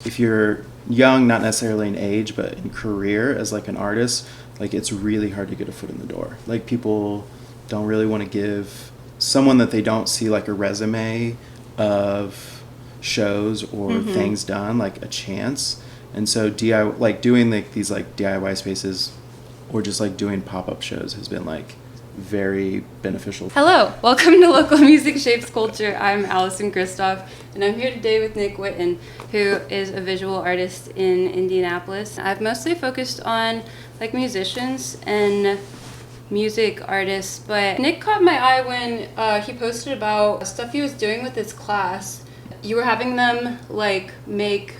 if you're young, not necessarily in age, but in career as like an artist, like it's really hard to get a foot in the door. Like people don't really want to give someone that they don't see like a resume of shows or things done like a chance. And so DIY, like doing like these like DIY spaces or just like doing pop-up shows has been like very beneficial. Hello, welcome to Local Music Shapes Culture. I'm Allison Kristoff, and I'm here today with Nick Witten, who is a visual artist in Indianapolis. I've mostly focused on like musicians and music artists, but Nick caught my eye when he posted about stuff he was doing with his class. You were having them like make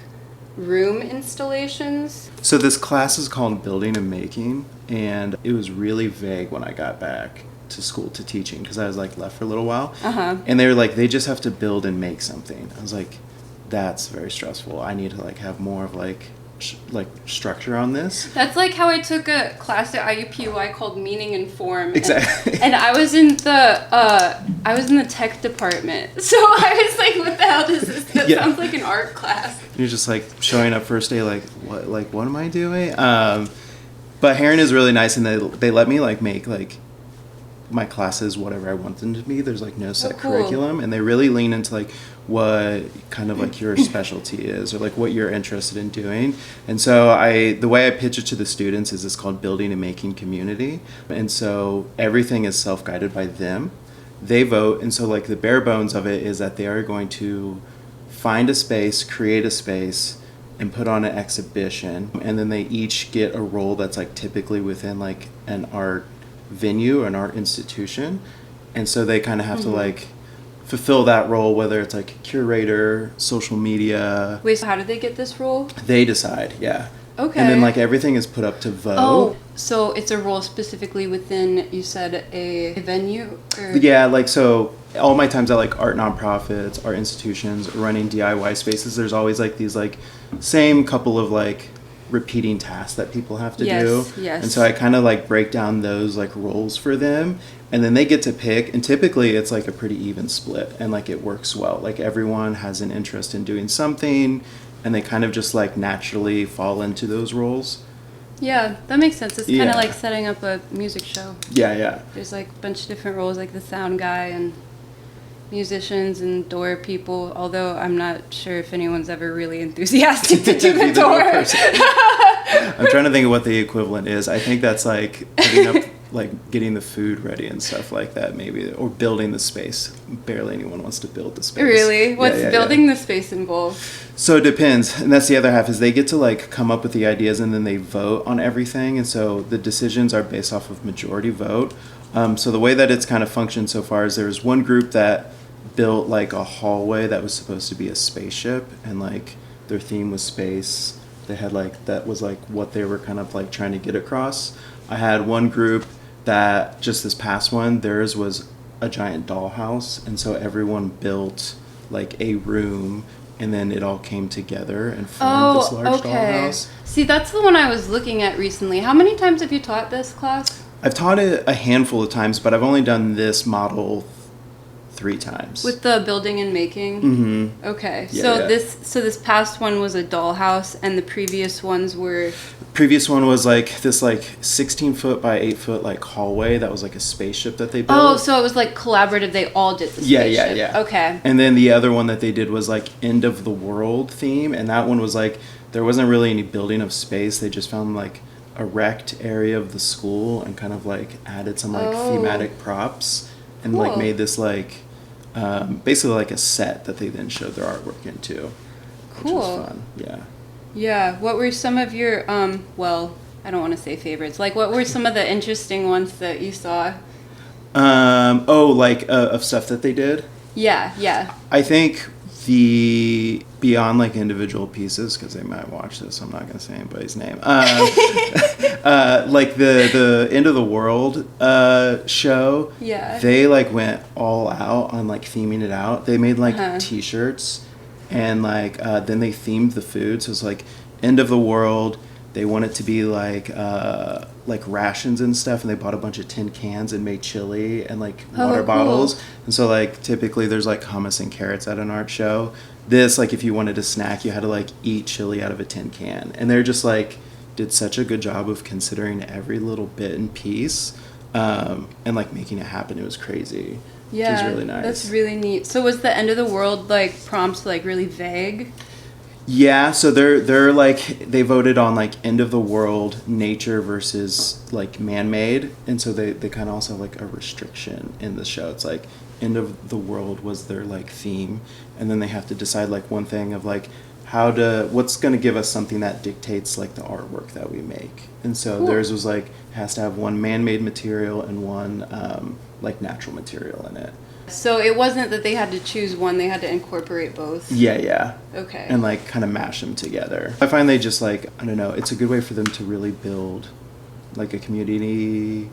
room installations. So this class is called Building and Making, and it was really vague when I got back to school to teaching because I was like left for a little while. And they were like, they just have to build and make something. I was like, that's very stressful. I need to like have more of like structure on this. That's like how I took a class at IUPUI called Meaning and Form. Exactly. And I was in the tech department. So I was like, what the hell is this? That sounds like an art class. You're just like showing up first day like what am I doing? But Heron is really nice, and they let me like make like my classes whatever I want them to be. There's like no set curriculum, and they really lean into like what kind of like your specialty is or like what you're interested in doing. And so the way I pitch it to the students is it's called Building and Making Community. And so everything is self-guided by them. They vote, and so like the bare bones of it is that they are going to find a space, create a space, and put on an exhibition, and then they each get a role that's like typically within like an art venue or an art institution. And so they kind of have to like fulfill that role, whether it's like curator, social media. Wait, so how did they get this role? They decide, yeah. Okay. And then like everything is put up to vote. Oh, so it's a role specifically within, you said, a venue? Or? Yeah, like so all my times at like art nonprofits, art institutions, running DIY spaces, there's always like these like same couple of like repeating tasks that people have to do. Yes. And so I kind of like break down those like roles for them, and then they get to pick, and typically it's like a pretty even split, and like it works well. Like everyone has an interest in doing something, and they kind of just like naturally fall into those roles. Yeah, that makes sense. It's kind of like setting up a music show. Yeah. There's like a bunch of different roles, like the sound guy and musicians and door people, although I'm not sure if anyone's ever really enthusiastic to do the door. I'm trying to think of what the equivalent is. I think that's like putting up, like getting the food ready and stuff like that, maybe, or building the space. Barely anyone wants to build the space. Really? What's building the space involve? So it depends, and that's the other half, is they get to like come up with the ideas and then they vote on everything, and so the decisions are based off of majority vote. So the way that it's kind of functioned so far is there was one group that built like a hallway that was supposed to be a spaceship, and like their theme was space. They had like, that was like what they were kind of like trying to get across. I had one group that just this past one, theirs was a giant dollhouse, and so everyone built like a room, and then it all came together and formed this large dollhouse. See, that's the one I was looking at recently. How many times have you taught this class? I've taught it a handful of times, but I've only done this model 3 times. With the building and making? Mm-hmm. Okay. Yeah, This past one was a dollhouse, and the previous ones were... Previous one was like this like 16-foot by 8-foot like hallway that was like a spaceship that they built. Oh, so it was like collaborative. They all did the spaceship. Yeah. Okay. And then the other one that they did was like end of the world theme, and that one was like there wasn't really any building of space. They just found like a wrecked area of the school and kind of like added some like thematic props and like made this like basically like a set that they then showed their artwork into. Which was fun. Yeah. What were some of your well, I don't want to say favorites. Like, what were some of the interesting ones that you saw? Of stuff that they did? Yeah. I think the beyond like individual pieces, because they might watch this, I'm not going to say anybody's name. Like the End of the World show. Yeah. They like went all out on like theming it out. They made like T-shirts, and like then they themed the food. So it's like End of the World. They want it to be like rations and stuff, and they bought a bunch of tin cans and made chili and like water bottles. And so like typically there's like hummus and carrots at an art show, this, like, if you wanted a snack, you had to, like, eat chili out of a tin can. And they're just, like, did such a good job of considering every little bit and piece, and, like, making it happen. It was crazy. Yeah, it was really nice. That's really neat. So was the end of the world, like, prompts, like, really vague? Yeah, so they're like, they voted on, like, end of the world, nature versus, like, man-made, and so they kind of also have, like, a restriction in the show. It's like end of the world was their, like, theme, and then they have to decide, like, one thing of, like, what's going to give us something that dictates, like, the artwork that we make. And so theirs was like, has to have one man-made material and one like natural material in it. So it wasn't that they had to choose one, they had to incorporate both? Yeah. Okay. And, like, kind of mash them together. I find they just, like, I don't know, it's a good way for them to really build, like, a community,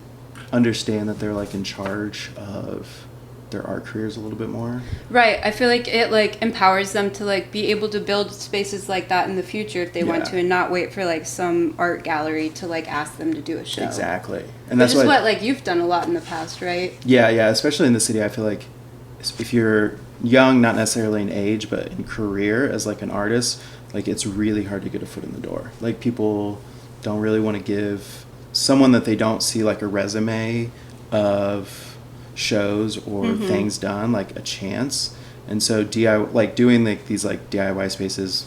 understand that they're, like, in charge of their art careers a little bit more. Right. I feel like it, like, empowers them to, like, be able to build spaces like that in the future if they want to, and not wait for, like, some art gallery to, like, ask them to do a show. Exactly. And that's what, like, you've done a lot in the past, right? Yeah, especially in the city. I feel like if you're young, not necessarily in age, but in career as, like, an artist, like, it's really hard to get a foot in the door. Like, people don't really want to give someone that they don't see, like, a resume of shows or things done, like, a chance. And so DIY, like, doing, like, these, like, DIY spaces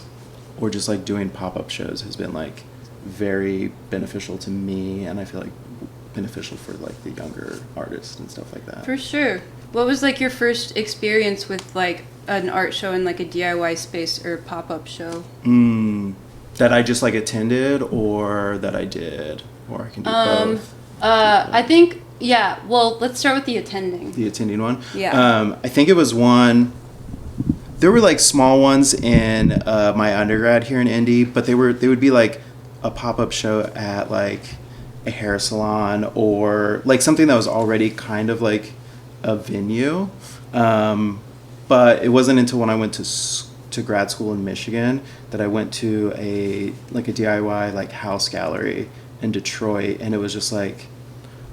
or just, like, doing pop-up shows has been, like, very beneficial to me, and I feel like beneficial for, like, the younger artists and stuff like that. For sure. What was, like, your first experience with, like, an art show in, like, a DIY space or pop-up show? That I just, like, attended, or that I did, or I can do both. I think, yeah, well, let's start with the attending. The attending one? Yeah. I think it was one, there were, like, small ones in my undergrad here in Indy, but they would be, like, a pop-up show at, like, a hair salon, or, like, something that was already kind of, like, a venue. But it wasn't until when I went to grad school in Michigan that I went to a DIY, like, house gallery in Detroit, and it was just, like,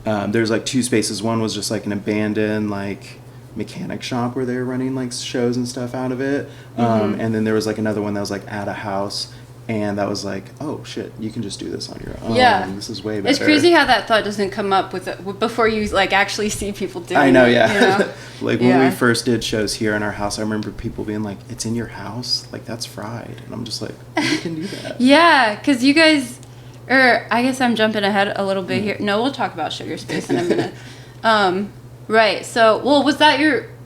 there's, like, two spaces. One was just, like, an abandoned, like, mechanic shop where they were running, like, shows and stuff out of it. And then there was, like, another one that was, like, at a house, and that was like, oh shit, you can just do this on your own. Yeah. This is way better. It's crazy how that thought doesn't come up before you, like, actually see people doing it. I know, yeah. You know? Like, when we first did shows here in our house, I remember people being like, it's in your house? Like, that's fried. And I'm just like, you can do that. Yeah, because you guys, or I guess I'm jumping ahead a little bit here. No, we'll talk about Sugar Space in a minute. Right, so, well, was that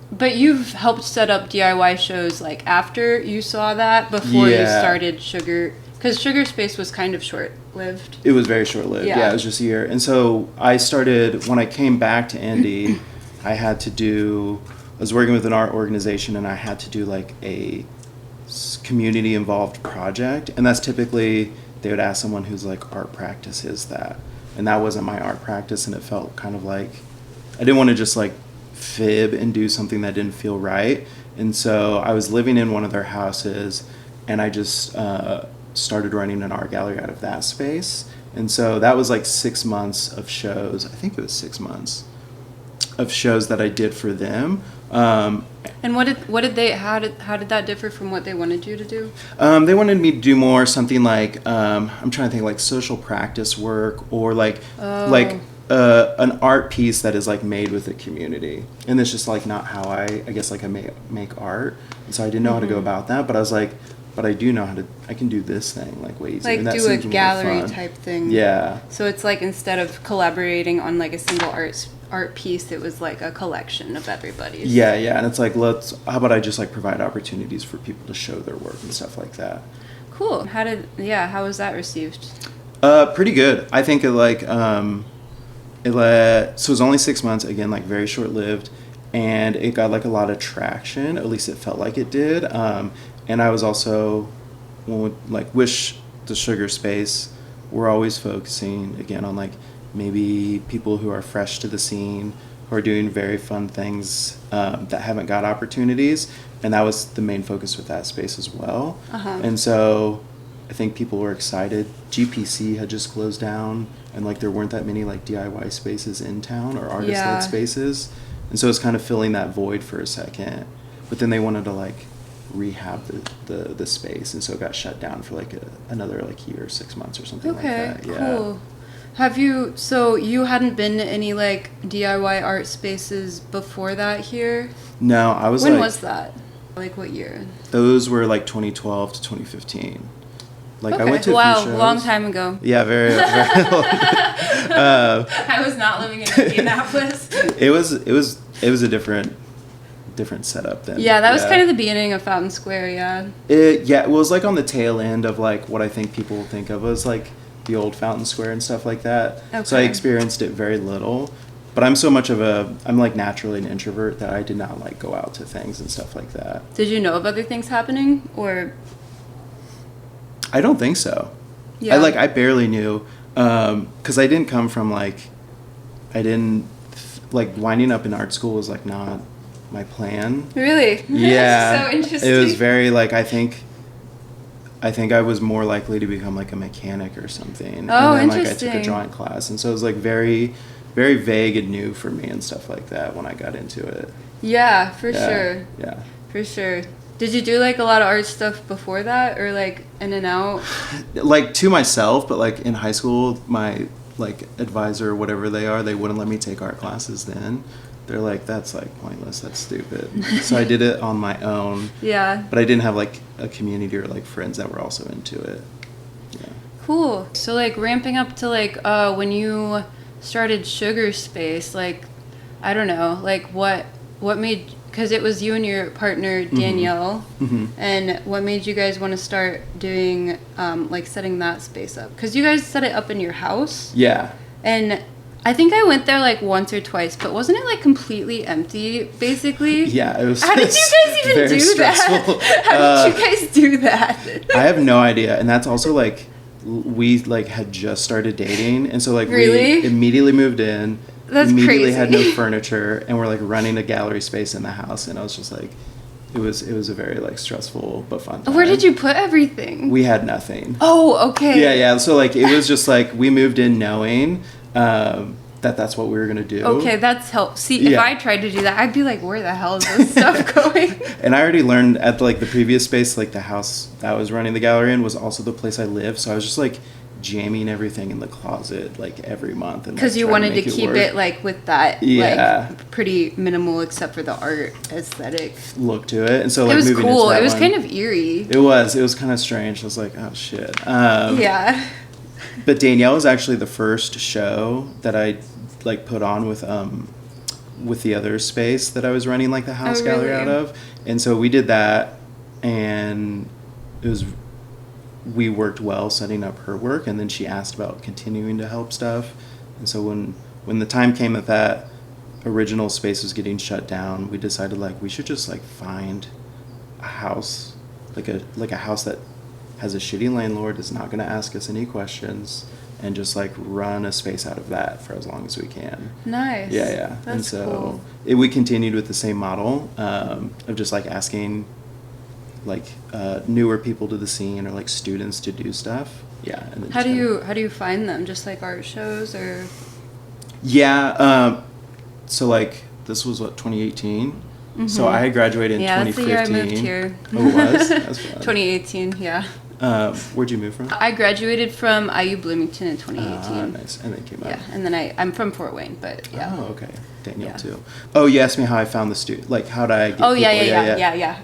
but you've helped set up DIY shows, like, after you saw that, before you started Sugar, because Sugar Space was kind of short-lived. It was very short-lived, yeah, it was just a year. And so I started, when I came back to Indy, I was working with an art organization, and I had to do, like, a community-involved project, and that's typically, they would ask someone whose, like, art practice is that. And that wasn't my art practice, and it felt kind of like, I didn't want to just, like, fib and do something that didn't feel right. And so I was living in one of their houses, and I just started running an art gallery out of that space. And so that was, like, 6 months of shows. I think it was 6 months of shows that I did for them. And how did that differ from what they wanted you to do? They wanted me to do more something like, I'm trying to think, like, social practice work, or like an art piece that is, like, made with the community. And it's just, like, not how I guess, like, I make art. And so I didn't know how to go about that, but I was like, but I do know I can do this thing, like, way easier. Like, and that do a seems more gallery fun. type thing. Yeah. So it's like, instead of collaborating on, like, a single art piece, it was like a collection of everybody's. Yeah, and it's like, how about I just, like, provide opportunities for people to show their work and stuff like that. Cool. How was that received? Pretty good. I think so it was only 6 months, again, like, very short-lived, and it got, like, a lot of traction, at least it felt like it did. And I was also, like, Wish the Sugar Space, we're always focusing, again, on, like, maybe people who are fresh to the scene, who are doing very fun things that haven't got opportunities, and that was the main focus with that space as well. And so I think people were excited. GPC had just closed down, and, like, there weren't that many, like, DIY spaces in town, or artist-led spaces, and so it's kind of filling that void for a second. But then they wanted to, like, rehab the space, and so it got shut down for like another like year, 6 months or something like Okay, that. Yeah. cool. So you hadn't been to any like DIY art spaces before that here? No, I was When like, was that? Like what year? those were like 2012 to 2015. Like Okay. I went to a few shows. Long time ago. Yeah, very, very long. I was not living in Indianapolis. It was a different setup then. Yeah, that was kind of the beginning of Fountain Square, yeah. It was like on the tail end of like what I think people think of as like the old Fountain Square and stuff like that. Okay. So I experienced it very little. But I'm like naturally an introvert that I did not like go out to things and stuff like that. Did you know of other things happening, or? I don't think so. Yeah. I barely knew, because I didn't come from like, winding up in art school was like not my plan. Really? Yeah. So interesting. It was very like, I think I was more likely to become like a mechanic or something. Oh, and then interesting. like I took a drawing class, and so it was like very, very vague and new for me and stuff like that when I got into it. Yeah, for sure. Yeah. For sure. Did you do like a lot of art stuff before that, or like in and out? Like to myself, but like in high school, my like advisor or whatever they wouldn't let me take art classes then. They're like, that's like pointless, that's stupid. So I did it on my own. Yeah. But I didn't have like a community or like friends that were also into it. Yeah. Cool. So like ramping up to like when you started Sugar Space, like I don't know, like what made, because it was you and your partner Danielle, and what made you guys want to start doing like setting that space up? Because you guys set it up in your house. Yeah. And I think I went there like once or twice, but wasn't it like completely empty, basically? Yeah, it was. How did you guys even very do stressful. that? How did you guys do that? I have no idea, and that's also like we like had just started dating, and so like Really? we immediately moved in. That's immediately crazy. had no furniture, and we're like running a gallery space in the house, and I was just like, it was a very like stressful but fun time. Where did you put everything? We had nothing. Oh, okay. Yeah. So like it was just like we moved in knowing that's what we were gonna do. Okay, that's help. See, if Yeah. I tried to do that, I'd be like, where the hell is this stuff going? And I already learned at like the previous space, like the house that I was running the gallery in was also the place I lived, so I was just like jamming everything in the closet like every month, and Because like, you trying wanted to make keep work. it like with that Yeah. like pretty minimal except for the art aesthetic. Look to it, and so like It was moving cool. into that It was one, kind of eerie. It was kind of strange. I was like, oh shit. Yeah. But Danielle was actually the first show that I like put on with the other space that I was running like the house gallery really? out of, and so we did that, and we worked well setting up her work, and then she asked about continuing to help stuff, and so when the time came that original space was getting shut down, we decided like we should just like find a house, like a house that has a shitty landlord, is not going to ask us any questions, and just like run a space out of that for as long as we can. Nice. Yeah. That's And so cool. we continued with the same model of just like asking like newer people to the scene or like students to do stuff. Yeah. And then How do you find them? Just like art shows or? Yeah. So like this was what, 2018. So I had graduated in Yeah, that's the 2015. year I moved here. Oh, it was? That's fun. 2018, yeah. Where'd you move from? I graduated from IU Bloomington in 2018. Nice. And then came out. Yeah, and then I'm from Fort Wayne, but yeah. Oh, okay. Danielle Yeah. too. Oh, you asked me how I found the student. Like, how did I get Oh people? yeah.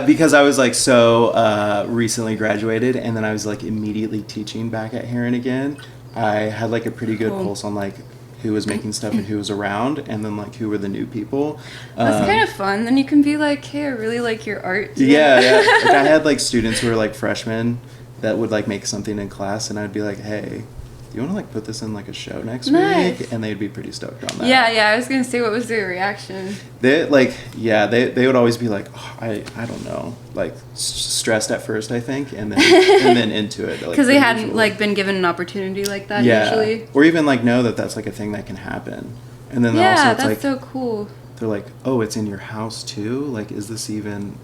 Because I was like so recently graduated, and then I was like immediately teaching back at Heron again. I had like a pretty good Cool. pulse on like who was making stuff and who was around, and then like who were the new people. That's kind of fun. Then you can be like, hey, I really like your art. Yeah. Like I had like students who were like freshmen that would like make something in class, and I'd be like, hey, do you want to like put this in like a show next Nice. week? And they'd be pretty stoked on that. Yeah. I was gonna say, what was their reaction? They like, yeah, they would always be like, oh, I don't know, like stressed at first, I think, and then into it. Because they hadn't like been given an opportunity like that usually. Or even like know that that's like a thing that can happen, and then Yeah, also it's that's like so cool. they're like, oh, it's in your house too. Like, is this even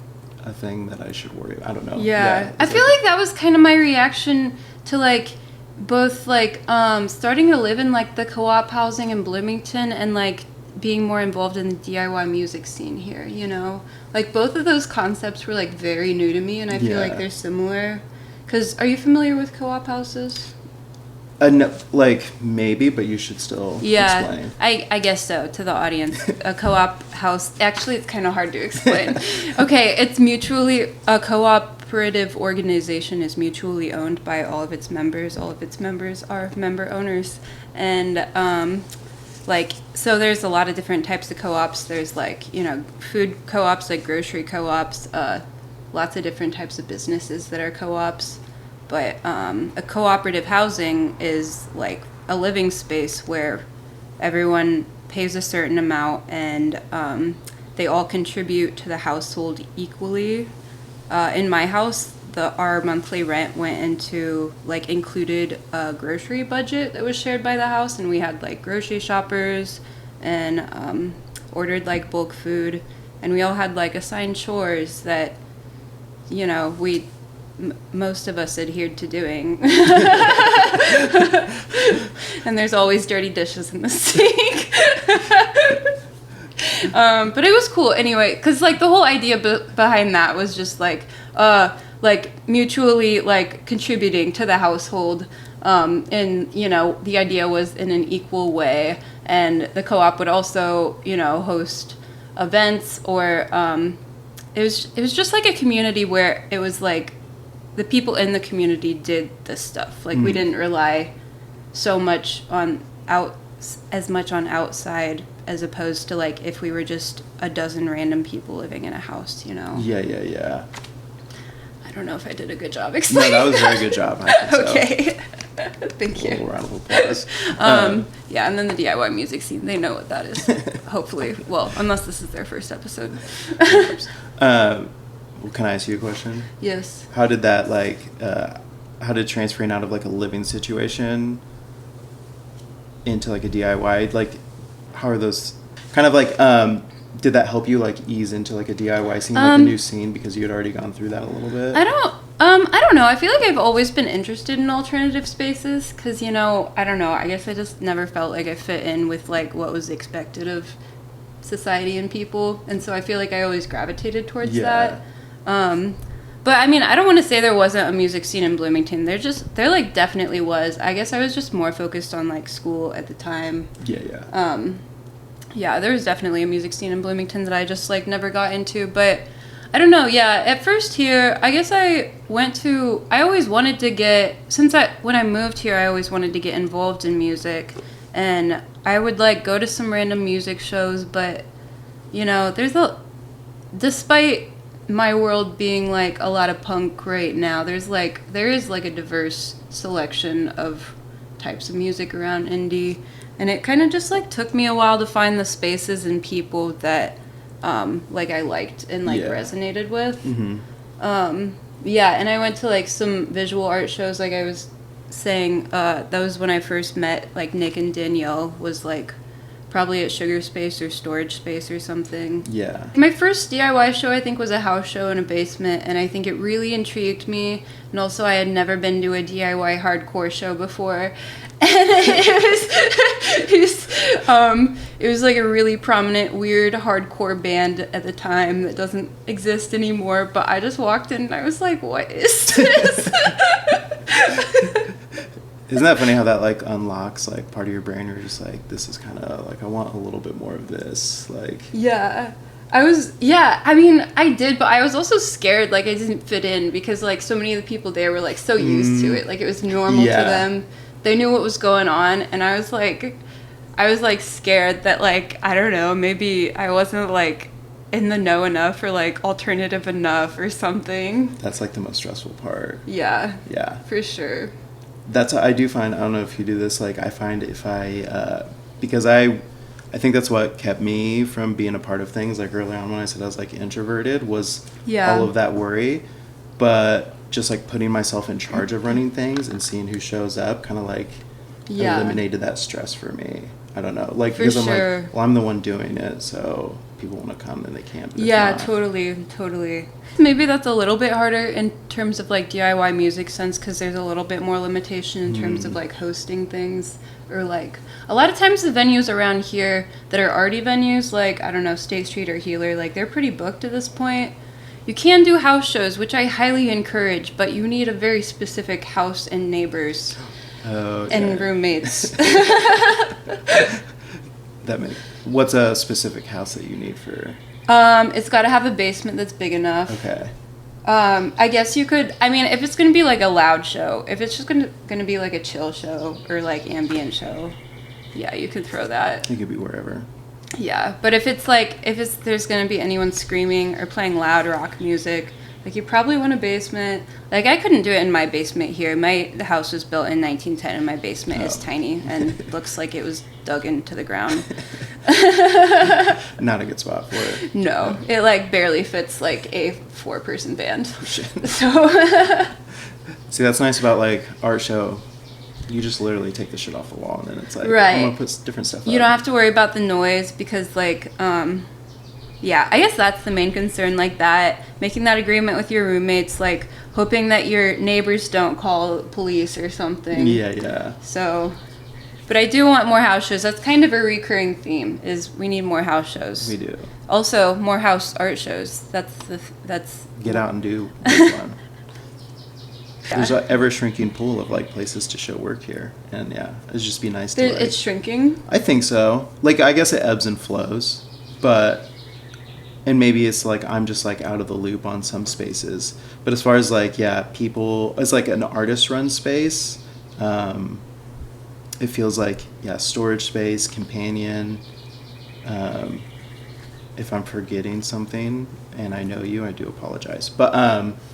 a thing that I should worry about? I don't know. Yeah. I feel like that was kind of my reaction to like both like starting to live in like the co-op housing in Bloomington and like being more involved in the DIY music scene here, you know? Like, both of those concepts were, like, very new to me, and I feel like they're similar. Because, are you familiar with co-op houses? No, like, maybe, but you should still explain. I guess so, to the audience. A co-op house, actually, it's kind of hard to explain. Okay, it's a cooperative organization is mutually owned by all of its members. All of its members are member owners. And, so there's a lot of different types of co-ops. There's, like, you know, food co-ops, like grocery co-ops, lots of different types of businesses that are co-ops. But a cooperative housing is like a living space where everyone pays a certain amount and they all contribute to the household equally. In my house, our monthly rent went into, like, included a grocery budget that was shared by the house, and we had, like, grocery shoppers and ordered, like, bulk food, and we all had, like, assigned chores that, you know, most of us adhered to doing. And there's always dirty dishes in the sink. But it was cool anyway, because, like, the whole idea behind that was just, like mutually, like, contributing to the household. And, you know, the idea was in an equal way. And the co-op would also, you know, host events, or it was just like a community where it was like the people in the community did this stuff. Like, we didn't rely so much on outside, as opposed to, like, if we were just a dozen random people living in a house, you know? Yeah. I don't know if I did a good job explaining. No, that was a very good job. I think Okay. Thank you. A little round of applause. Yeah, and then the DIY music scene, they know what that is. Hopefully. Well, unless this is their first episode. Can I ask you a question? Yes. How did that, like, how did transferring out of, like, a living situation into, like, a DIY, like, how are those kind of, like, did that help you, like, ease into, like, a DIY scene, like, a new scene, because you had already gone through that a little bit? I don't know. I feel like I've always been interested in alternative spaces, because, you know, I don't know. I guess I just never felt like I fit in with, like, what was expected of society and people, and so I feel like I always gravitated towards that. But I mean, I don't want to say there wasn't a music scene in Bloomington. There like definitely was. I guess I was just more focused on, like, school at the time. Yeah, there was definitely a music scene in Bloomington that I just, like, never got into. But I don't know. Yeah, at first here, I guess I always wanted to get, when I moved here, I always wanted to get involved in music, and I would, like, go to some random music shows. But, you know, despite my world being, like, a lot of punk right now, there is like a diverse selection of types of music around indie, and it kind of just, like, took me a while to find the spaces and people that like I liked and, like, resonated with. Yeah, and I went to, like, some visual art shows, like I was saying. That was when I first met, like, Nick and Danielle, was, like, probably at Sugar Space or Storage Space or something. Yeah. My first DIY show, I think, was a house show in a basement, and I think it really intrigued me. And also, I had never been to a DIY hardcore show before. And it was like a really prominent, weird hardcore band at the time that doesn't exist anymore. But I just walked in and I was like, what is this? Isn't that funny how that, like, unlocks, like, part of your brain? You're just like, this is kind of, like, I want a little bit more of this, like... Yeah. I mean, I did, but I was also scared, like, I didn't fit in, because, like, so many of the people there were, like, so used to it. Like, it was normal to them. They knew what was going on, and I was, like, scared that, like, I don't know, maybe I wasn't, like, in the know enough, or, like, alternative enough or something. That's, like, the most stressful part. Yeah. Yeah. For sure. That's, I do find, I don't know if you do this, like, I find if I, because I think that's what kept me from being a part of things, like, early on when I said I was, like, introverted, was all of that worry, but just, like, putting myself in charge of running things and seeing who shows up kind of, like, eliminated that stress for me. I don't know, like, because I'm like, well, I'm the one doing it, so people want to come, then they can. But if Yeah, not- totally. Maybe that's a little bit harder in terms of like DIY music sense, because there's a little bit more limitation in terms of like hosting things, or like a lot of times the venues around here that are already venues, like I don't know, State Street or Healer, like they're pretty booked at this point. You can do house shows, which I highly encourage, but you need a very specific house and neighbors and roommates. What's a specific house that you need for? It's got to have a basement that's big enough. Okay. I guess you could. I mean, if it's gonna be like a loud show, if it's just gonna be like a chill show or like ambient show, yeah, you could throw that. It could be wherever. Yeah, but if there's gonna be anyone screaming or playing loud rock music, like you probably want a basement. Like I couldn't do it in my basement here. The house was built in 1910, and my basement is tiny and looks like it was dug into the ground. Not a good spot for it. No, it like barely fits like a 4-person band. Shit. So See, that's nice about like art show. You just literally take the shit off the wall, and then it's like, Right. I'm gonna put different stuff. you don't have to worry about the noise because like yeah, I guess that's the main concern, like that, making that agreement with your roommates, like hoping that your neighbors don't call police or something. Yeah. So, but I do want more house shows. That's kind of a recurring theme, is we need more house shows. We do. Also, more house art shows. That's Get out and do fun. Yeah. There's an ever shrinking pool of like places to show work here, and yeah, it'd just be nice to. It's shrinking. I think so. Like, I guess it ebbs and flows, but. And maybe it's like I'm just like out of the loop on some spaces. But as far as like, yeah, people, it's like an artist run space. It feels like, yeah, storage space, companion. If I'm forgetting something and I know you, I do apologize. But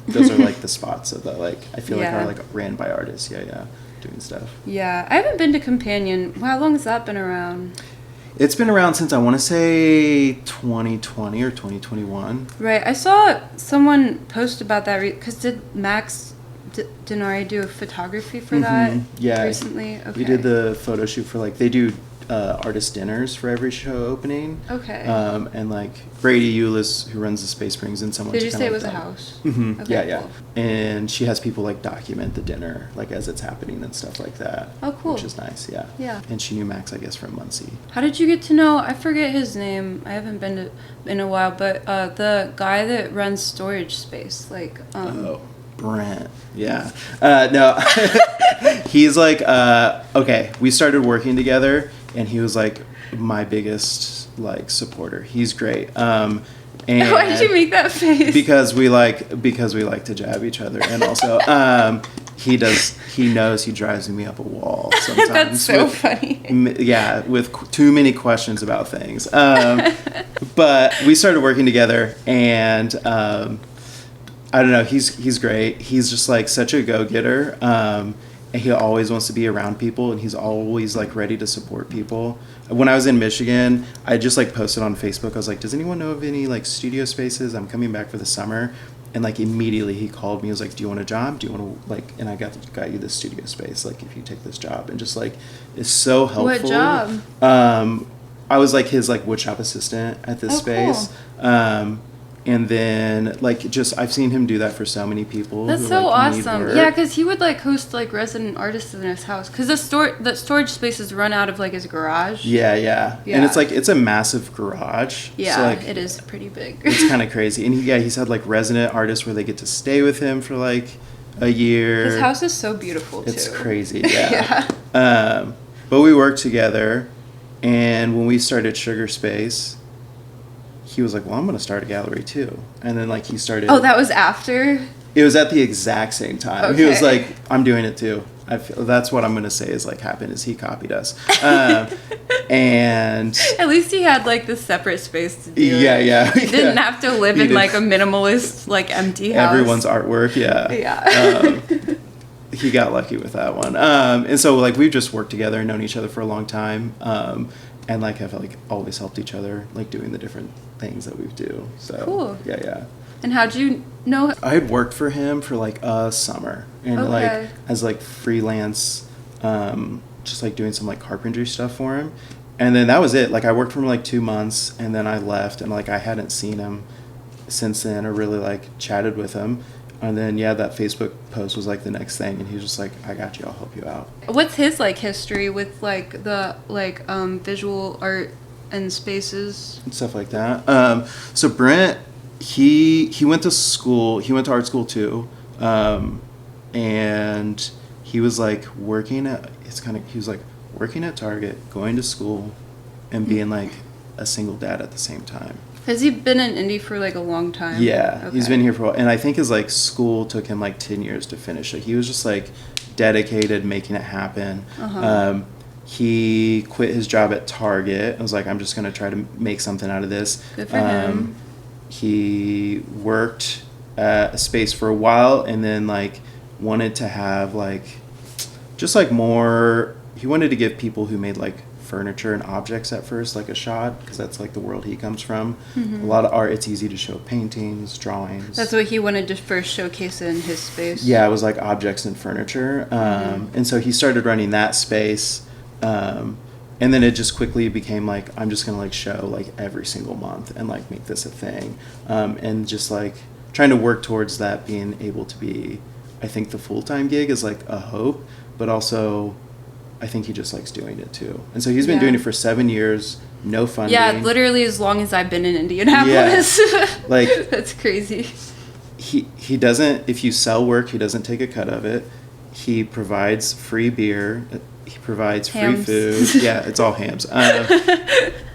those are like the spots of the like, I feel like are like ran by artists. Yeah, doing stuff. Yeah, I haven't been to Companion. How long has that been around? It's been around since I want to say 2020 or 2021. Right. I saw someone post about that because did Max Denari do a photography for that recently? Okay. We did the photo shoot for like, they do artist dinners for every show opening. Okay. And like Brady Eulis, who runs the Space, brings in someone. Did to you kinda say it like was a that. house? Mm-hmm. Okay, Yeah. cool. And she has people like document the dinner like as it's happening and stuff like that. Oh, cool. Which is nice. Yeah. Yeah. And she knew Max, I guess, from Muncie. How did you get to know? I forget his name. I haven't been to in a while, but the guy that runs Storage Space, like. Oh, Brent. Yeah. No, he's like, okay, we started working together and he was like my biggest like supporter. He's great. And why did you make that face? Because we like to jab each other. And also, he knows he drives me up a wall sometimes. That's so funny. Yeah, with too many questions about things. But we started working together and, I don't know. He's great. He's just like such a go-getter, and he always wants to be around people, and he's always like ready to support people. When I was in Michigan, I just like posted on Facebook. I was like, "Does anyone know of any like studio spaces? I'm coming back for the summer." And like immediately he called me. He was like, "Do you want a job? Do you want to like?" And I got you this studio space. Like if you take this job, and just like it's so helpful. What job? I was like his like woodshop assistant at this space. Cool. And then, like, just, I've seen him do that for so many people. That's who, so like, need awesome. work. Yeah, because he would, like, host, like, resident artists in his house. Because the storage spaces run out of, like, his garage. Yeah. And it's, like, it's a massive garage. Yeah, so, like, it is pretty big. It's kind of crazy. And, he's had, like, resident artists where they get to stay with him for, like, a year. His house is so beautiful, too. It's crazy, yeah. But we worked together, and when we started Sugar Space... He was like, well, I'm going to start a gallery too. And then like he started. Oh, that was after? It was at the exact same time. Okay. He was like, I'm doing it too. I feel that's what I'm going to say is like happened is he copied us. And at least he had like the separate space to do it. Yeah. He didn't have to live in like a minimalist, like empty house. Everyone's artwork. Yeah. He got lucky with that one. And so like we've just worked together and known each other for a long time. And like have like always helped each other, like doing the different things that we do. So cool. Yeah. And how'd you know? I had worked for him for like a summer, and like as like freelance, just like doing some like carpentry stuff for him. And then that was it. Like I worked for him like 2 months, and then I left, and like I hadn't seen him since then or really like chatted with him. And then yeah, that Facebook post was like the next thing, and he was just like, I got you, I'll help you out. What's his like history with like the like visual art and spaces and stuff like that? So Brent, he went to school. He went to art school too, and he was like working at. He was like working at Target, going to school, and being like a single dad at the same time. Has he been in Indy for like a long time? Yeah, okay. He's been here for a while, and I think his like school took him like 10 years to finish it. He was just like dedicated, making it happen. He quit his job at Target. I was like, I'm just gonna try to make something out of this. Good for him. He worked at a space for a while, and then like wanted to have like just like more. He wanted to give people who made like furniture and objects at first like a shot, because that's like the world he comes from. A lot of art, it's easy to show paintings, drawings. That's what he wanted to first showcase in his space. Yeah, it was like objects and furniture. And so he started running that space, and then it just quickly became like, I'm just gonna like show like every single month and like make this a thing, and just like trying to work towards that being able to be, I think the full-time gig is like a hope, but also I think he just likes doing it too. And so he's been doing it for 7 years, no funding. Yeah, literally as long as I've been in Indianapolis. Yeah. Like that's crazy. He doesn't, if you sell work, he doesn't take a cut of it. He provides free beer. He provides hams. Free food. Yeah, it's all hams.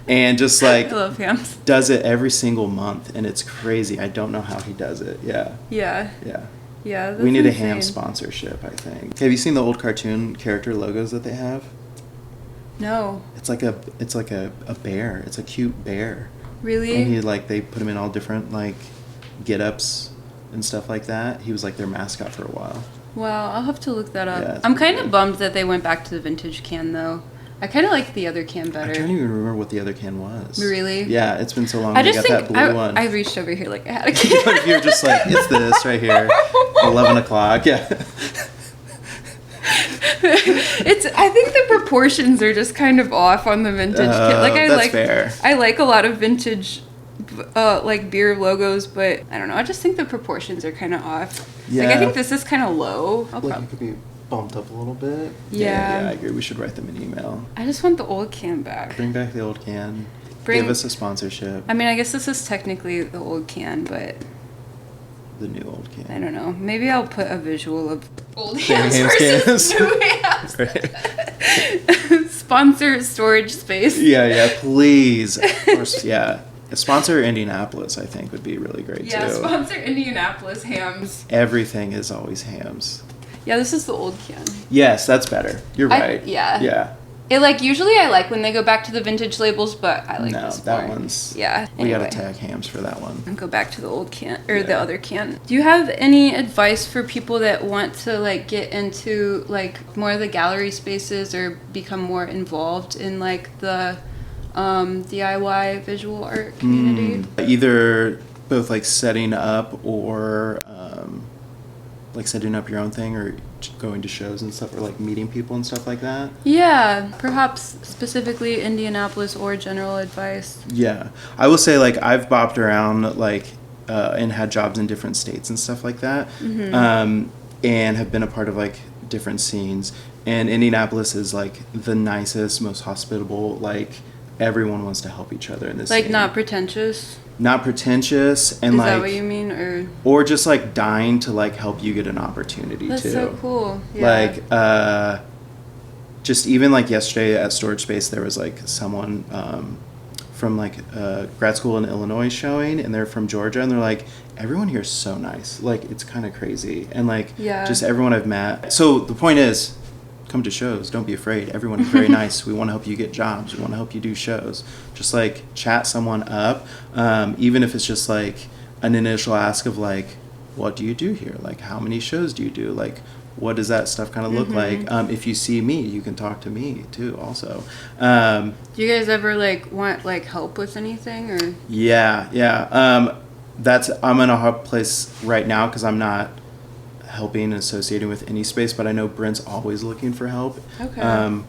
And just like I love hams. Does it every single month, and it's crazy. I don't know how he does it. Yeah. Yeah. Yeah. Yeah, that's we need insane. a ham sponsorship, I think. Have you seen the old cartoon character logos that they have? No. It's like a bear. It's a cute bear. Really? And they put him in all different like get-ups and stuff like that. He was like their mascot for a while. Wow, I'll have to look that up. Yeah, I'm kind of bummed that they went back to the vintage can though. I kind of like the other can better. I don't even remember what the other can was. Really? Yeah, it's been so long. I just got think that blue one. I reached over here like I had a can. You're just like, it's this right here. 11 o'clock. Yeah. I think the proportions are just kind of off on the vintage can. Like that's fair. I like a lot of vintage like beer logos, but I don't know. I just think the proportions are kind of off. Yeah. Like I think this is kind of low. It could be bumped up a little bit. Yeah. Yeah, I agree. We should write them an email. I just want the old can back. Bring back the old can. Give us a sponsorship. I mean, I guess this is technically the old can, but the new old can. I don't know. Maybe I'll put a visual of old hams versus cans. new hams. Sponsor storage space. Yeah, please. Of course, yeah. A sponsor Indianapolis, I think, would be really great too. Yeah, sponsor Indianapolis hams. Everything is always hams. Yeah, this is the old can. Yes, that's better. You're right. Yeah. Yeah. It usually I like when they go back to the vintage labels, but I like this more. that one's. Yeah. We gotta tag hams for that one. And go back to the old can or the other can. Do you have any advice for people that want to like get into like more of the gallery spaces or become more involved in like the DIY visual art community? Either both like setting up or like setting up your own thing, or going to shows and stuff, or like meeting people and stuff like that. Yeah, perhaps specifically Indianapolis or general advice. Yeah, I will say like I've bopped around like and had jobs in different states and stuff like that, and have been a part of like different scenes. And Indianapolis is like the nicest, most hospitable. Like everyone wants to help each other in this. Like scene. not pretentious. Not pretentious, and Is like. that what you mean, or just like dying to like help you get an opportunity. That's too. so cool. Yeah. Like just even like yesterday at Storage Space, there was like someone from like grad school in Illinois showing, and they're from Georgia, and they're like, everyone here is so nice. Like it's kind of crazy, and like just everyone I've met. So the point is, come to shows. Don't be afraid. Everyone is very nice. We want to help you get jobs. We want to help you do shows. Just like chat someone up, even if it's just like an initial ask of like, what do you do here? Like, how many shows do you do? Like, what does that stuff kind of look like? If you see me, you can talk to me too. Also, do you guys ever like want like help with anything or? Yeah. I'm in a hard place right now because I'm not helping and associating with any space, but I know Brent's always looking for help. Okay.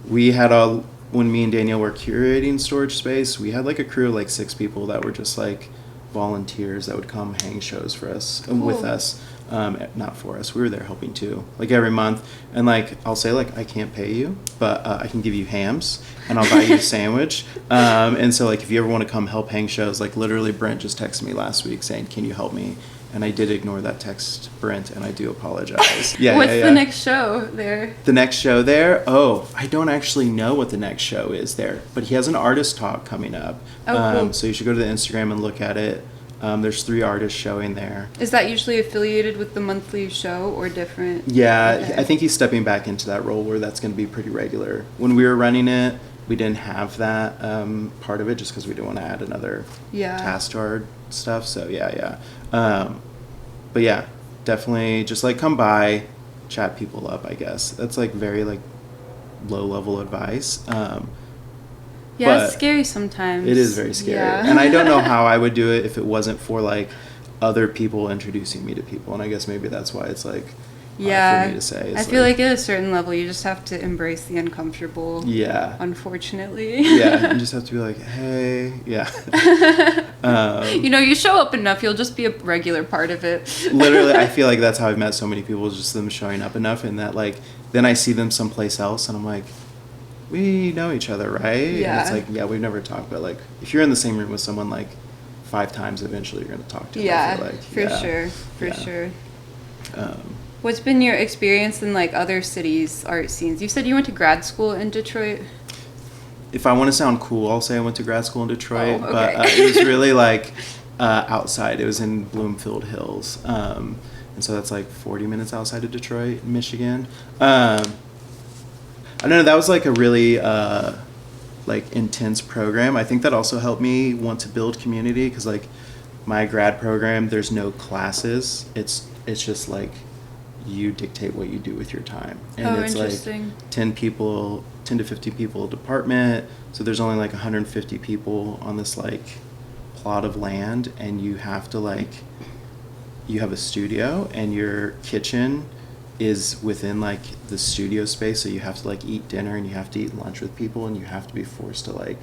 We had a when me and Danielle were curating storage space, we had like a crew of like 6 people that were just like volunteers that would come hang shows for us with us. Not for us, we were there helping too, like every month. And like I'll say like I can't pay you, but I can give you hams and I'll buy you a sandwich. And so like if you ever want to come help hang shows, like literally Brent just texted me last week saying, can you help me? And I did ignore that text, Brent, and I do apologize. What's the next show there? The next show there? Oh, I don't actually know what the next show is there, but he has an artist talk coming up. Cool. So you should go to the Instagram and look at it. There's 3 artists showing there. Is that usually affiliated with the monthly show or different? Yeah, okay. I think he's stepping back into that role where that's going to be pretty regular. When we were running it, we didn't have that part of it just because we didn't want to add another task to our stuff. So yeah. But yeah, definitely just like come by, chat people up, I guess. That's like very like low level advice. Yeah, it's scary sometimes. It is very scary. Yeah. And I don't know how I would do it if it wasn't for like other people introducing me to people. And I guess maybe that's why it's like hard for me to say. I feel like at a certain level you just have to embrace the uncomfortable. Yeah. Unfortunately. Yeah, you just have to be like, hey, yeah. You show up enough, you'll just be a regular part of it. Literally, I feel like that's how I've met so many people, is just them showing up enough, and that like then I see them someplace else and I'm like, we know each other, right? Yeah. And it's like, yeah, we've never talked, but like if you're in the same room with someone like 5 times, eventually you're going to talk to them. Yeah, I feel like. for sure. Um, What's been your experience in like other cities' art scenes? You said you went to grad school in Detroit. If I want to sound cool, I'll say I went to grad school in Detroit, okay. but it was really like outside. It was in Bloomfield Hills, and so that's like 40 minutes outside of Detroit, Michigan. I don't know, that was like a really like intense program. I think that also helped me want to build community, because like my grad program, there's no classes. It's just like you dictate what you do with your time, and it's interesting. like 10 to 15 people a department, so there's only like 150 people on this like plot of land, and you have to like, you have a studio and your kitchen is within like the studio space, so you have to like eat dinner and you have to eat lunch with people, and you have to be forced to like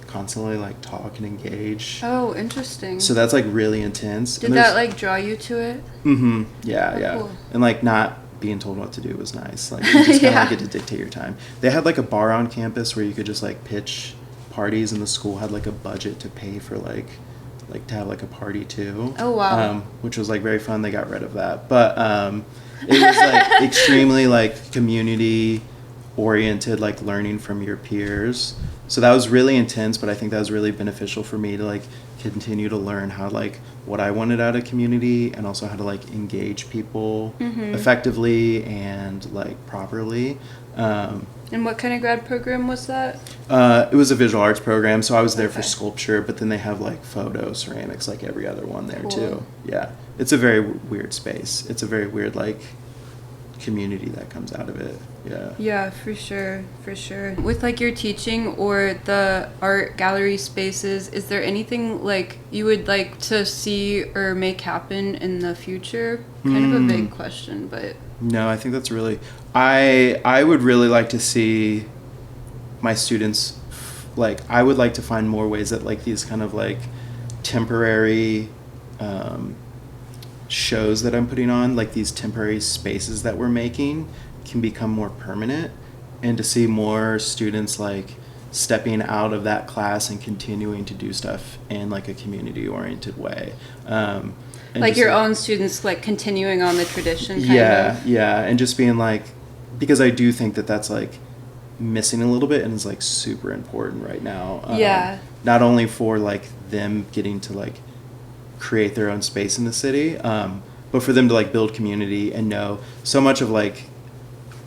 constantly like talk and engage. Oh, interesting. So that's like really intense. Did that like draw you to it? Mm-hmm. Yeah. Cool. And like not being told what to do was nice. Like you just kind of like get to dictate your time. They had like a bar on campus where you could just like pitch parties, and the school had like a budget to pay for like to have like a party too. Oh wow. Which was like very fun. They got rid of that, but it was like extremely like community oriented, like learning from your peers. So that was really intense, but I think that was really beneficial for me to like continue to learn how like what I wanted out of community, and also how to like engage people effectively and like properly. And what kind of grad program was that? It was a visual arts program, so I was there for Okay. sculpture, but then they have like photo, ceramics, like every other one there Cool. too. Yeah, it's a very weird space. It's a very weird like community that comes out of it. Yeah, for sure. With like your teaching or the art gallery spaces, is there anything like you would like to see or make happen in the future? Kind of a big question, but No, I think that's really, I would really like to see my students, like I would like to find more ways that like these kind of like temporary shows that I'm putting on, like these temporary spaces that we're making, can become more permanent, and to see more students like stepping out of that class and continuing to do stuff in like a community oriented way. And like just, your own students like continuing on the tradition kind of. Yeah, and just being like, because I do think that that's like missing a little bit, and is like super important right now. Not only for like them getting to like create their own space in the city, but for them to like build community and know so much of like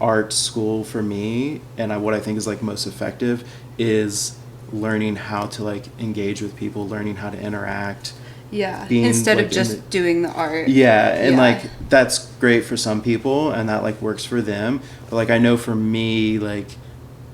art school for me, and what I think is like most effective is learning how to like engage with people, learning how to interact. Yeah, being, instead like, of just doing the art. Yeah, and like that's great for some people, and that like works for them. But like I know for me, like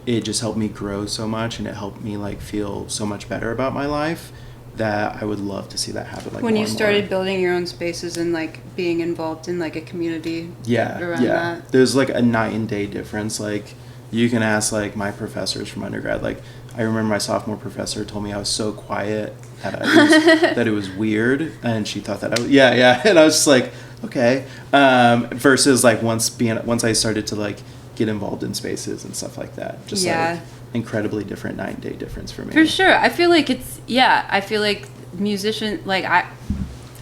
it just helped me grow so much, and it helped me like feel so much better about my life, that I would love to see that happen. Like when more you and started more. building your own spaces and like being involved in like a community. Around that. There's like a night and day difference. Like You can ask like my professors from undergrad. Like I remember my sophomore professor told me I was so quiet that it was weird, and she thought that and I was just like, okay. Versus like once I started to like get involved in spaces and stuff like that, just like incredibly different night and day difference for me. For sure. I feel like I feel like musician, like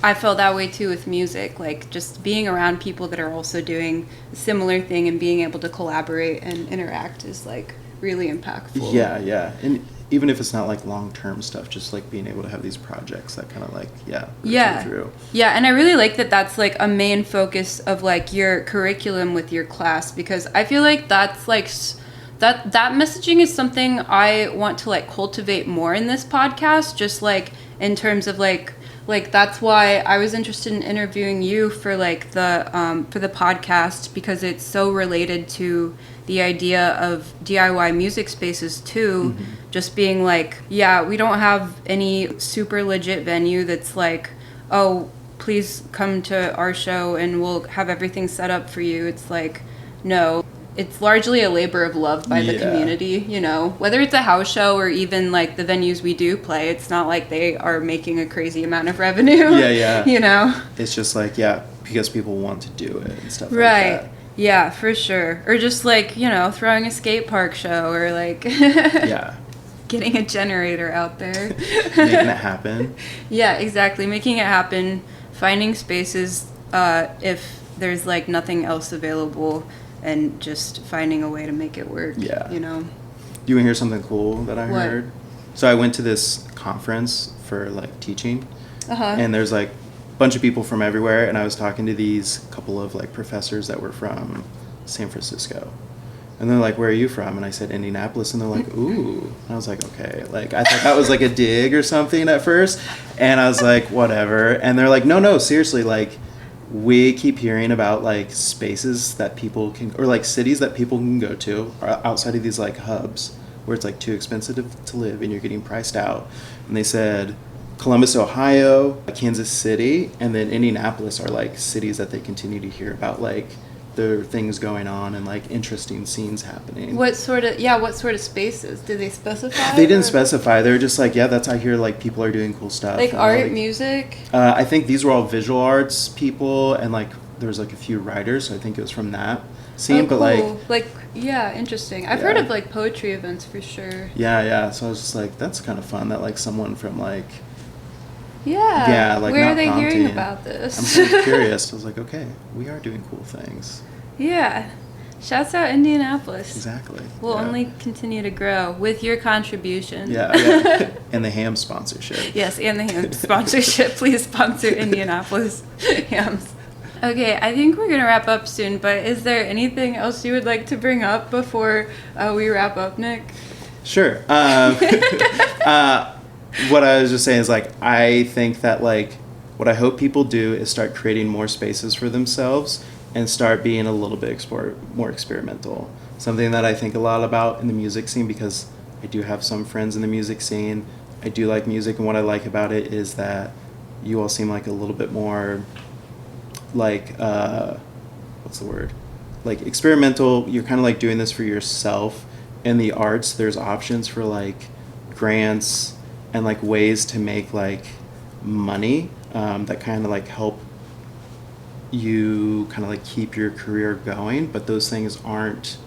I felt that way too with music, like just being around people that are also doing a similar thing and being able to collaborate and interact is like really impactful. Yeah. And even if it's not like long-term stuff, just like being able to have these projects that kind of like, through. Yeah, and I really like that that's like a main focus of like your curriculum with your class, because I feel like that's like that messaging is something I want to like cultivate more in this podcast, just like in terms of like that's why I was interested in interviewing you for like the podcast, because it's so related to the idea of DIY music spaces too. Mm-hmm. Just being like, we don't have any super legit venue that's like, oh, please come to our show and we'll have everything set up for you. It's like, no. It's largely a labor of love by the community, you know. Whether it's a house show or even like the venues we do play, it's not like they are making a crazy amount of revenue. Yeah. You know? It's just like, because people want to do it and stuff like that. Right. Yeah, for sure. Or just like, you know, throwing a skate park show or like getting a generator out there. Making it happen. Yeah, exactly. Making it happen. Finding spaces if there's like nothing else available. And just finding a way to make it work. Yeah. You know? You want to hear something cool that I heard? So I went to this conference for like teaching. And there's like a bunch of people from everywhere. And I was talking to these couple of like professors that were from San Francisco. And they're like, where are you from? And I said, Indianapolis. And they're like, ooh. And I was like, okay. Like, I thought that was like a dig or something at first. And I was like, whatever. And they're like, no, seriously, like, we keep hearing about like spaces that people can, or like cities that people can go to outside of these like hubs where it's like too expensive to live and you're getting priced out. And they said Columbus, Ohio, Kansas City, and then Indianapolis are like cities that they continue to hear about, like there are things going on and like interesting scenes happening. What sort of spaces? Did they specify? They didn't specify. They were just like, that's how I hear like people are doing cool stuff. Like art, music? I think these were all visual arts people, and like there was like a few writers, so I think it was from that scene. Cool. But interesting. I've heard of like poetry events for sure. Yeah. So I was just like, that's kind of fun that like someone from like like where are they hearing about this? I'm kind of curious. I was like, okay, we are doing cool things. Yeah. Shouts out Indianapolis. Exactly. We'll only continue to grow with your contribution. Yeah. And the ham sponsorship. Yes, and the ham sponsorship. Please sponsor Indianapolis hams. Okay, I think we're going to wrap up soon, but is there anything else you would like to bring up before we wrap up, Nick? Sure. What I was just saying is, like, I think that, like, what I hope people do is start creating more spaces for themselves and start being a little bit more experimental. Something that I think a lot about in the music scene, because I do have some friends in the music scene. I do like music, and what I like about it is that you all seem like a little bit more, like, what's the word? Like, experimental. You're kind of, like, doing this for yourself. In the arts, there's options for, like, grants and like ways to make like money that kind of like help you kind of like keep your career going, but those things aren't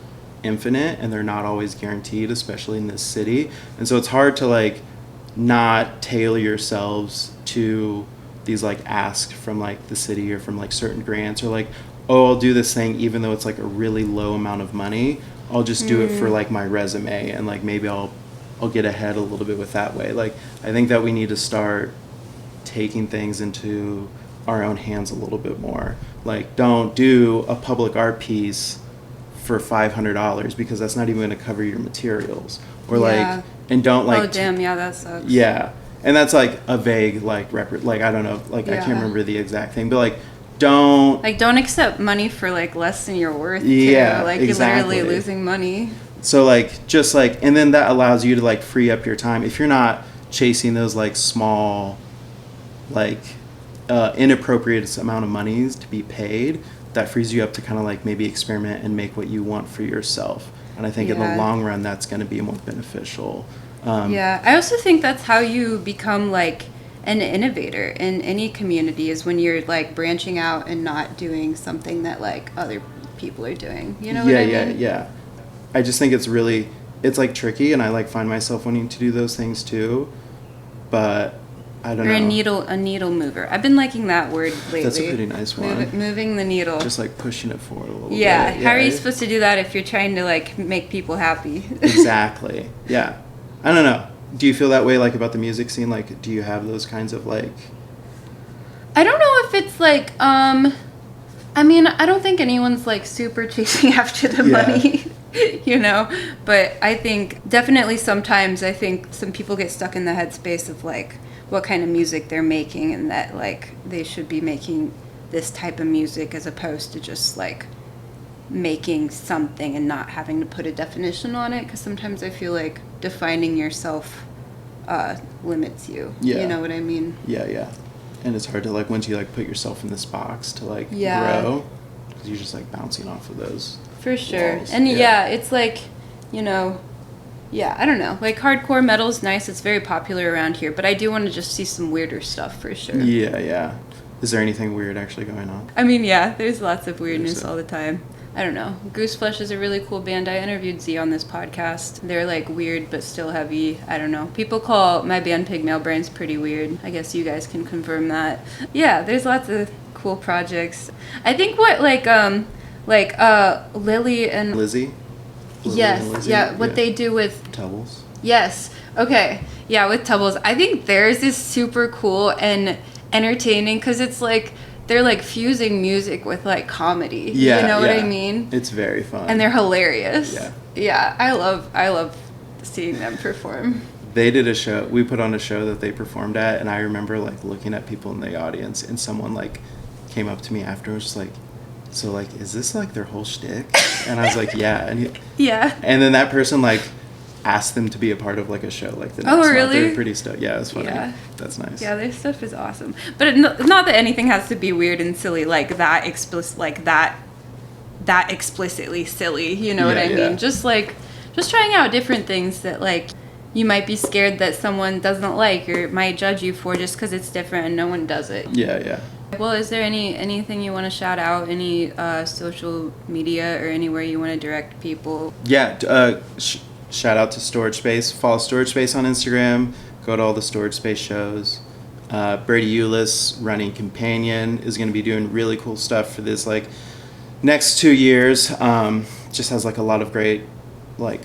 infinite and they're not always guaranteed, especially in this city. And so it's hard to like not tailor yourselves to these like asks from like the city or from like certain grants, or like, oh, I'll do this thing even though it's like a really low amount of money. I'll just do it for like my resume, and like maybe I'll get ahead a little bit with that way. Like, I think that we need to start taking things into our own hands a little bit more. Like, don't do a public art piece for $500 because that's not even going to cover your materials. Or like, and don't like. Oh damn! Yeah, that sucks. Yeah, and that's like a vague like like I don't know, like I can't remember the exact thing, but like don't accept money for like less than you're worth. Yeah, too. Like exactly. You're literally losing money. So like just like, and then that allows you to like free up your time if you're not chasing those like small like inappropriate amount of monies to be paid. That frees you up to kind of like maybe experiment and make what you want for yourself. I And I think in the long run, that's going to be more beneficial. I also think that's how you become like an innovator in any community, is when you're like branching out and not doing something that like other people are doing. You know what I mean? Yeah. I just think it's like tricky, and I like find myself wanting to do those things too, but I don't know. A needle mover. I've been liking that word lately. That's a pretty nice one. Moving the needle. Just like pushing it forward a little bit. Yeah. How are you supposed to do that if you're trying to like make people happy? Exactly. Yeah. I don't know. Do you feel that way like about the music scene? Like, do you have those kinds of like? I don't know if it's like, I mean, I don't think anyone's like super chasing after the money, you know, but I think definitely sometimes I think some people get stuck in the headspace of like what kind of music they're making, and that like they should be making this type of music as opposed to just like making something and not having to put a definition on it, because sometimes I feel like defining yourself limits you. You know what I mean? Yeah. And it's hard to like, once you like put yourself in this box to like grow, because you're just like bouncing off of those for sure walls. And it's like, you know, I don't know, like hardcore metal is nice, it's very popular around here, but I do want to just see some weirder stuff for sure. Yeah. Is there anything weird actually going on? I mean, there's lots of weirdness all the time. I don't know. Gooseflesh is a really cool band. I interviewed Z on this podcast. They're like weird but still heavy. I don't know. People call my band Pigmail Brains pretty weird. I guess you guys can confirm that. Yeah, there's lots of cool projects. I think what Lily and Lizzie? Yes, and Lizzie? yeah, what they do with Tubbles. Yes. Okay. Yeah, with Tubbles. I think theirs is super cool and entertaining, because it's like they're like fusing music with like comedy. You know what I mean? It's very fun. And they're hilarious. Yeah. I love seeing them perform. They did a show, we put on a show that they performed at, and I remember like looking at people in the audience, and someone like came up to me afterwards just like, so like, is this like their whole shtick? And I was like, yeah. And then that person like asked them to be a part of like a show like the next month. Really? They were pretty stoked. Yeah, it was funny. Yeah. That's nice. Yeah, their stuff is awesome. But not that anything has to be weird and silly like that that explicitly silly, you know what I mean? Just trying out different things that like you might be scared that someone doesn't like or might judge you for, just because it's different and no one does it. Yeah. Well, is there anything you want to shout out? Any social media or anywhere you want to direct people? Yeah, shout out to Storage Space. Follow Storage Space on Instagram. Go to all the Storage Space shows. Brady Eulis, running Companion, is going to be doing really cool stuff for this like next 2 years. Just has like a lot of great like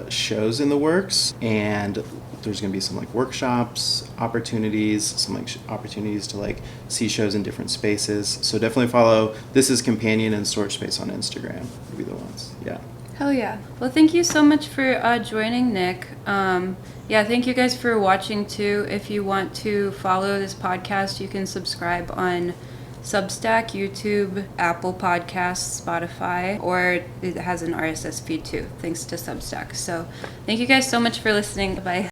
shows in the works, and there's going to be some like workshops, opportunities to like see shows in different spaces. So definitely follow This Is Companion and Storage Space on Instagram. Would be the ones. Yeah. Hell yeah. Well, thank you so much for joining, Nick. Thank you guys for watching too. If you want to follow this podcast, you can subscribe on Substack, YouTube, Apple Podcasts, Spotify, or it has an RSS feed too, thanks to Substack. So thank you guys so much for listening. Bye.